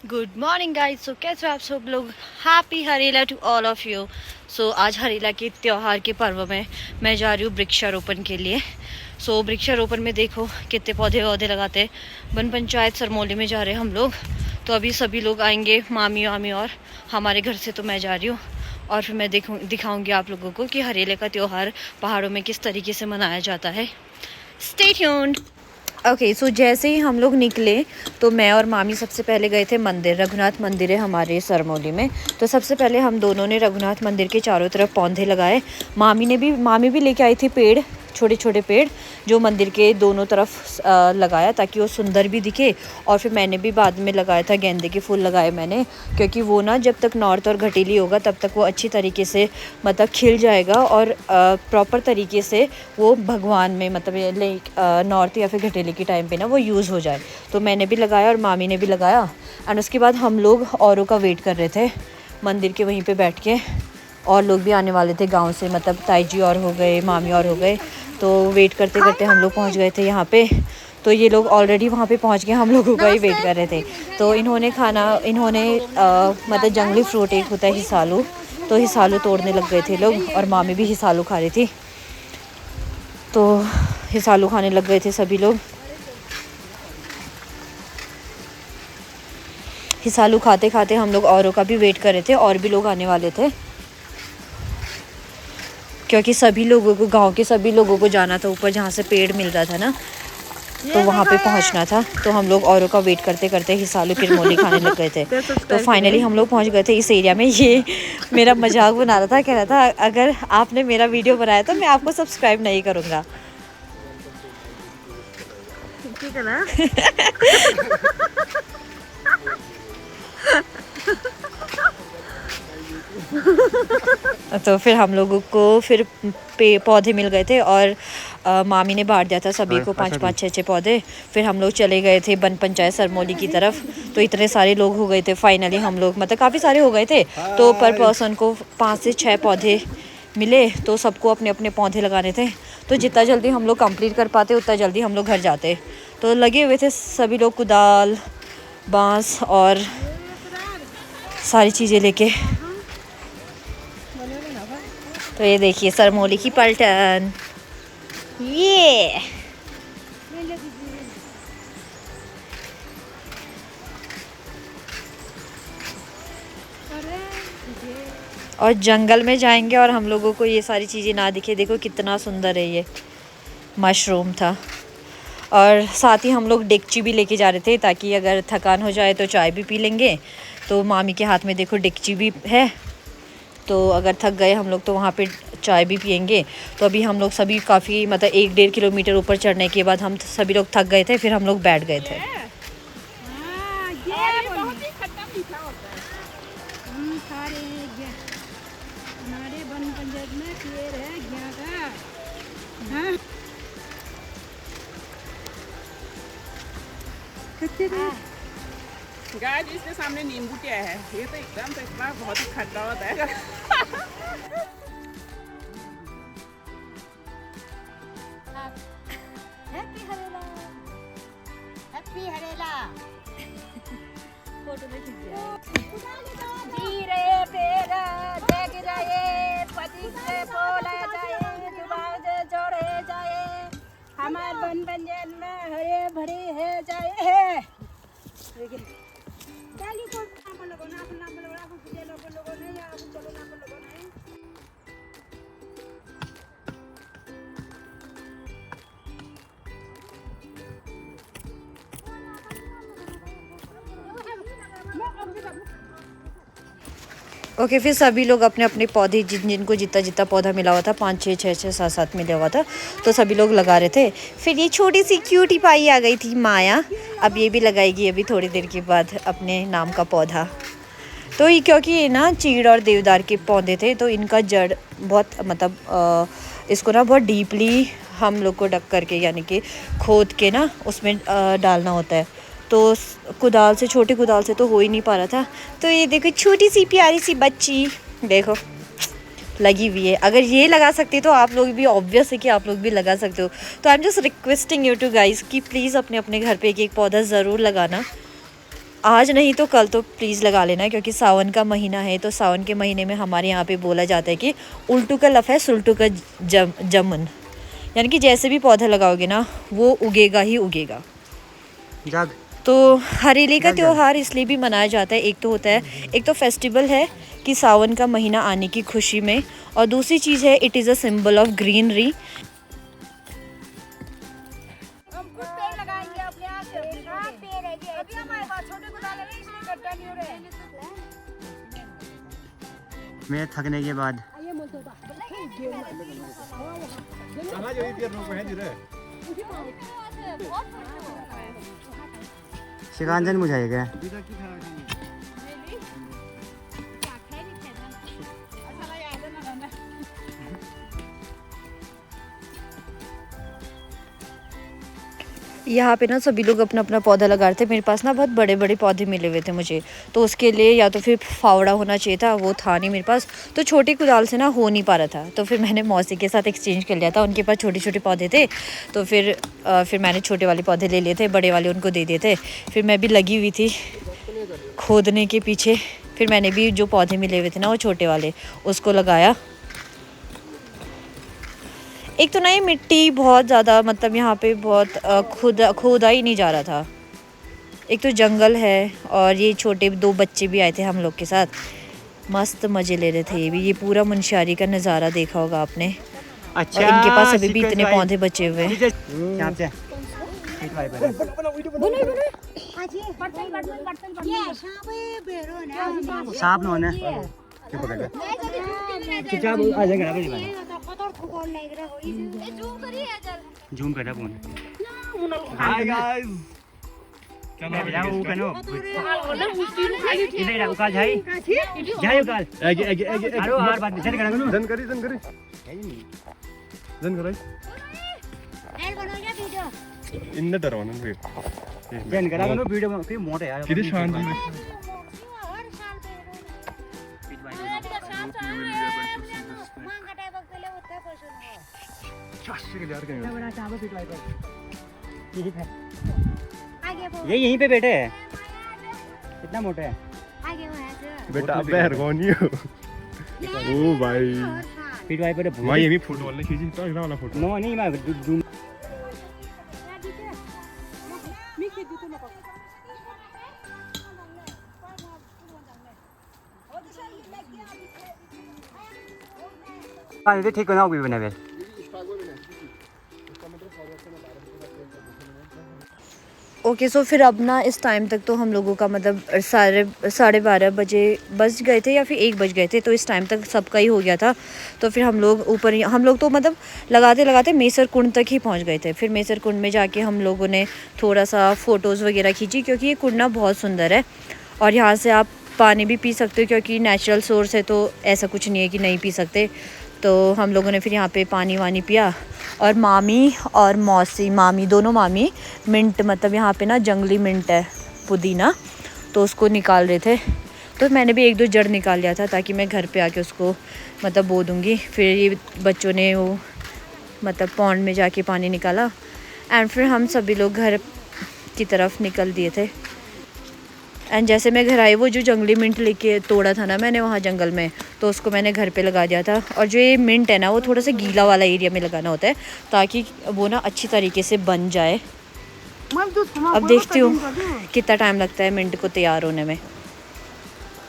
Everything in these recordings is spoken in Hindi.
Good morning guys. सो कैसे हो आप सब लोग। Happy Harela to all of you. So आज हरेला के त्यौहार के पर्व में मैं जा रही हूँ वृक्षारोपण के लिए। सो वृक्षारोपण में देखो कितने पौधे वौधे लगाते हैं। वन पंचायत सरमौली में जा रहे हैं हम लोग। तो अभी सभी लोग आएंगे, मामी वामी और हमारे घर से। तो मैं जा रही हूँ और फिर मैं दिखाऊंगी आप लोगों को कि हरेले का त्यौहार पहाड़ों में किस तरीके से मनाया जाता है। Stay tuned. ओके सो जैसे ही हम लोग निकले तो मैं और मामी सबसे पहले गए थे मंदिर। रघुनाथ मंदिर है हमारे सरमौली में। तो सबसे पहले हम दोनों ने रघुनाथ मंदिर के चारों तरफ पौधे लगाए। मामी भी लेके आई थी पेड़, छोटे छोटे पेड़ जो मंदिर के दोनों तरफ लगाया ताकि वो सुंदर भी दिखे। और फिर मैंने भी बाद में लगाया था, गेंदे के फूल लगाए मैंने, क्योंकि वो ना जब तक नॉर्थ और घटीली होगा तब तक वो अच्छी तरीके से मतलब खिल जाएगा और प्रॉपर तरीके से वो भगवान में मतलब नॉर्थ या फिर घटीली के टाइम पे ना वो यूज़ हो जाए। तो मैंने भी लगाया और मामी ने भी लगाया। एंड उसके बाद हम लोग औरों का वेट कर रहे थे मंदिर के वहीं पे बैठ के। और लोग भी आने वाले थे गांव से, मतलब ताई जी और हो गए, मामी और हो गए। तो वेट करते करते हम लोग पहुंच गए थे यहाँ पे। तो ये लोग ऑलरेडी वहाँ पे पहुँच गए, हम लोगों का ही वेट कर रहे थे। तो इन्होंने मतलब जंगली फ्रूट एक होता है हिसालू, तो हिसालू तोड़ने लग गए थे लोग और मामी भी हिसालू खा रही थी। तो हिसालू खाने लग गए थे सभी लोग। हिसालू खाते खाते हम लोग औरों का भी वेट कर रहे थे, और भी लोग आने वाले थे क्योंकि सभी लोगों को, गांव के सभी लोगों को जाना था ऊपर जहाँ से पेड़ मिल रहा था ना, तो वहाँ पे पहुँचना था। तो हम लोग औरों का वेट करते करते हिसालू किरमोली खाने लग गए थे। तो फाइनली हम लोग पहुँच गए थे इस एरिया में। ये मेरा मजाक बना रहा था, कह रहा था अगर आपने मेरा वीडियो बनाया तो मैं आपको सब्सक्राइब नहीं करूँगा। ठीक है ना। तो फिर हम लोगों को फिर पौधे मिल गए थे और मामी ने बांट दिया था सभी को 5-5 6-6 पौधे। फिर हम लोग चले गए थे वन पंचायत सरमौली की तरफ। तो इतने सारे लोग हो गए थे फाइनली, हम लोग मतलब काफ़ी सारे हो गए थे। तो पर पर्सन को 5 से 6 पौधे मिले, तो सबको अपने अपने पौधे लगाने थे। तो जितना जल्दी हम लोग कंप्लीट कर पाते उतना जल्दी हम लोग घर जाते। तो लगे हुए थे सभी लोग कुदाल, बांस और सारी चीज़ें लेके। तो ये देखिए सरमौली की पलटन, ये और जंगल में जाएंगे और हम लोगों को ये सारी चीज़ें ना दिखे। देखो कितना सुंदर है, ये मशरूम था। और साथ ही हम लोग डेगची भी लेके जा रहे थे ताकि अगर थकान हो जाए तो चाय भी पी लेंगे। तो मामी के हाथ में देखो डेगची भी है, तो अगर थक गए हम लोग तो वहाँ पे चाय भी पियेंगे। तो अभी हम लोग सभी काफ़ी मतलब 1-1.5 किलोमीटर ऊपर चढ़ने के बाद हम सभी लोग थक गए थे, फिर हम लोग बैठ गए थे। हमारे वन पंचायत में पेड़ है घिया का। गाय जी इसके सामने नींबू क्या है, ये तो एकदम से इतना बहुत ही खट्टा होता है। Happy Harela, happy Harela. Photo में खींच दिया। जी रे पेरा जग रहे, पति से बोला जाए, दुबार से जोड़े जाए, हमार बन पंचायत में हरे भरे है जाए। चलिए कोई नाम बोलो ना, आप नाम बोलो, आप पूजे लोगों नहीं, आप चलो नाम बोलो नहीं। ओके फिर सभी लोग अपने अपने पौधे, जिनको जितना जितना पौधा मिला हुआ था, 5-6 6-6 7-7 मिला हुआ था, तो सभी लोग लगा रहे थे। फिर ये छोटी सी क्यूटी पाई आ गई थी माया, अब ये भी लगाएगी अभी थोड़ी देर के बाद अपने नाम का पौधा। तो ये क्योंकि ये ना चीड़ और देवदार के पौधे थे, तो इनका जड़ बहुत मतलब इसको ना बहुत डीपली हम लोग को डक करके यानी कि खोद के ना उसमें डालना होता है। तो कुदाल से, छोटे कुदाल से तो हो ही नहीं पा रहा था। तो ये देखो छोटी सी प्यारी सी बच्ची देखो लगी हुई है। अगर ये लगा सकती तो आप लोग भी, ऑब्वियस है कि आप लोग भी लगा सकते हो। तो I am just requesting you to guys कि प्लीज़ अपने अपने घर पे एक एक पौधा ज़रूर लगाना। आज नहीं तो कल तो प्लीज़ लगा लेना, क्योंकि सावन का महीना है। तो सावन के महीने में हमारे यहाँ पे बोला जाता है कि उल्टू का लफ़ सुल्टू का जमन, यानी कि जैसे भी पौधा लगाओगे ना वो उगेगा ही उगेगा। तो हरेली का त्यौहार इसलिए भी मनाया जाता है, एक तो होता है, एक तो फेस्टिवल है कि सावन का महीना आने की खुशी में, और दूसरी चीज़ है it is a symbol of greenery. हम खुद पेड़ लगाएंगे अपने आप से। हाँ, पेड़ है ये। अभी हमारे पास छोटे गुलाब है, इसलिए गड्ढा नहीं हो रहा है। मैं थकने के बाद शिकांजन मुझाएगा। यहाँ पे ना सभी लोग अपना अपना पौधा लगा रहे थे। मेरे पास ना बहुत बड़े बड़े पौधे मिले हुए थे मुझे, तो उसके लिए या तो फिर फावड़ा होना चाहिए था, वो था नहीं मेरे पास, तो छोटी कुदाल से ना हो नहीं पा रहा था। तो फिर मैंने मौसी के साथ एक्सचेंज कर लिया था, उनके पास छोटे छोटे पौधे थे, तो फिर मैंने छोटे वाले पौधे ले लिए थे, बड़े वाले उनको दे दिए थे। फिर मैं भी लगी हुई थी खोदने के पीछे, फिर मैंने भी जो पौधे मिले हुए थे ना वो छोटे वाले उसको लगाया। एक तो ना ये मिट्टी बहुत ज़्यादा, मतलब यहाँ पे बहुत खोदा ही नहीं जा रहा था। एक तो जंगल है, और ये छोटे 2 बच्चे भी आए थे हम लोग के साथ, मस्त मज़े ले रहे थे ये भी। ये पूरा मुनस्यारी का नज़ारा देखा होगा आपने। अच्छा, और इनके पास अभी भी इतने पौधे बचे हुए हैं। साफ न होने आ जाएगा। जूम कर फोन। हाय गाइस, क्या कर रहे हो? कनो इधर उकाल जाई जाई उकाल आगे आगे आगे आरो आर बात जन करा जन करी जन करे इन डरवाना फिर जन करा कनो वीडियो में फिर मोटे यार किधर शांत में ये यहीं पे बैठे है, कितना मोटा है बेटा। अब बहर कौन ही हो? ओ भाई फिट वाइपर है भाई। ये भी फोटो वाला खींची तो इतना वाला फोटो नो नहीं मैं जूम पानी ठीक होना होगी बने वे। ओके सो फिर अब ना इस टाइम तक तो हम लोगों का मतलब 12:30 बजे बज गए थे या फिर 1 बज गए थे, तो इस टाइम तक सबका ही हो गया था। तो फिर हम लोग तो मतलब लगाते लगाते मेसर कुंड तक ही पहुंच गए थे। फिर मेसर कुंड में जाके हम लोगों ने थोड़ा सा फ़ोटोज़ वगैरह खींची, क्योंकि ये कुंड ना बहुत सुंदर है और यहाँ से आप पानी भी पी सकते हो, क्योंकि नेचुरल सोर्स है, तो ऐसा कुछ नहीं है कि नहीं पी सकते। तो हम लोगों ने फिर यहाँ पे पानी वानी पिया, और मामी और मौसी, मामी दोनों मामी मिंट, मतलब यहाँ पे ना जंगली मिंट है पुदीना, तो उसको निकाल रहे थे। तो मैंने भी 1-2 जड़ निकाल लिया था, ताकि मैं घर पे आके उसको मतलब बो दूँगी। फिर ये बच्चों ने वो मतलब पॉन्ड में जाके पानी निकाला, एंड फिर हम सभी लोग घर की तरफ निकल दिए थे। एंड जैसे मैं घर आई, वो जो जंगली मिंट लेके तोड़ा था ना मैंने वहाँ जंगल में, तो उसको मैंने घर पे लगा दिया था। और जो ये मिंट है ना, वो थोड़ा सा गीला वाला एरिया में लगाना होता है, ताकि वो ना अच्छी तरीके से बन जाए। अब देखती हूँ कितना टाइम लगता है मिंट को तैयार होने में।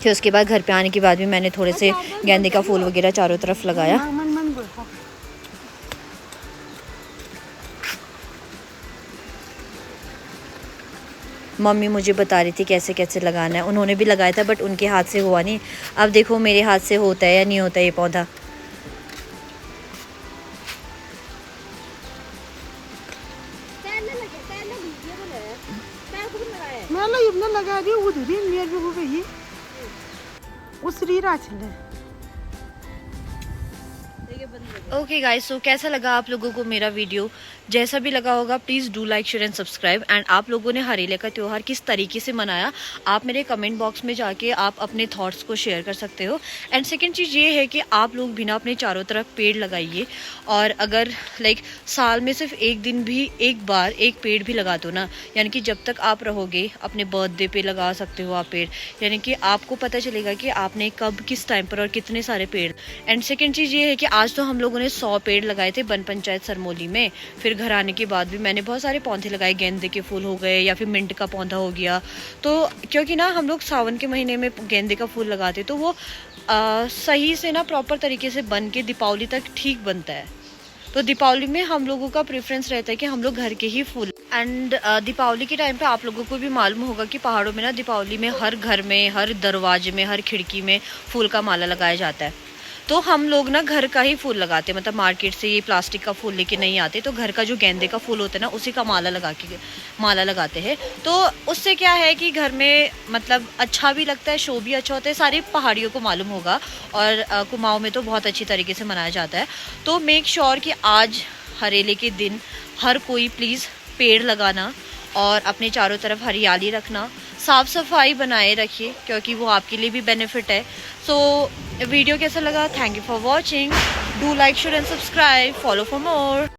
फिर उसके बाद घर पे आने के बाद भी मैंने थोड़े से गेंदे का फूल वगैरह चारों तरफ लगाया। मम्मी मुझे बता रही थी कैसे कैसे लगाना है, उन्होंने भी लगाया था बट उनके हाथ से हुआ नहीं। अब देखो मेरे हाथ से होता है या नहीं होता ये पौधा। लगा दी वो दीदी मेरे को गई वो श्रीराज है। देखिए ओके गाइस, सो कैसा लगा आप लोगों को मेरा वीडियो? जैसा भी लगा होगा please do like share and subscribe. And आप लोगों ने हरेले का त्यौहार किस तरीके से मनाया, आप मेरे कमेंट बॉक्स में जाके आप अपने थॉट्स को शेयर कर सकते हो। एंड सेकंड चीज़ ये है कि आप लोग भी ना अपने चारों तरफ पेड़ लगाइए, और अगर लाइक साल में सिर्फ एक दिन भी एक बार एक पेड़ भी लगा दो ना, यानी कि जब तक आप रहोगे अपने बर्थडे पे लगा सकते हो आप पेड़, यानी कि आपको पता चलेगा कि आपने कब किस टाइम पर और कितने सारे पेड़। एंड सेकंड चीज़ ये है कि आज तो हम लोगों ने 100 पेड़ लगाए थे वन पंचायत सरमोली में। फिर घर आने के बाद भी मैंने बहुत सारे पौधे लगाए, गेंदे के फूल हो गए या फिर मिंट का पौधा हो गया। तो क्योंकि ना हम लोग सावन के महीने में गेंदे का फूल लगाते तो वो सही से ना प्रॉपर तरीके से बन के दीपावली तक ठीक बनता है। तो दीपावली में हम लोगों का प्रेफरेंस रहता है कि हम लोग घर के ही फूल। एंड दीपावली के टाइम पे आप लोगों को भी मालूम होगा कि पहाड़ों में ना दीपावली में हर घर में, हर दरवाजे में, हर खिड़की में फूल का माला लगाया जाता है। तो हम लोग ना घर का ही फूल लगाते हैं, मतलब मार्केट से ये प्लास्टिक का फूल लेके नहीं आते। तो घर का जो गेंदे का फूल होता है ना उसी का माला लगाते हैं। तो उससे क्या है कि घर में मतलब अच्छा भी लगता है, शो भी अच्छा होता है। सारी पहाड़ियों को मालूम होगा, और कुमाऊं में तो बहुत अच्छी तरीके से मनाया जाता है। तो मेक श्योर कि आज हरेले के दिन हर कोई प्लीज़ पेड़ लगाना और अपने चारों तरफ हरियाली रखना, साफ सफाई बनाए रखिए, क्योंकि वो आपके लिए भी बेनिफिट है। सो वीडियो कैसा लगा? Thank you for watching. Do like share and subscribe, follow for more.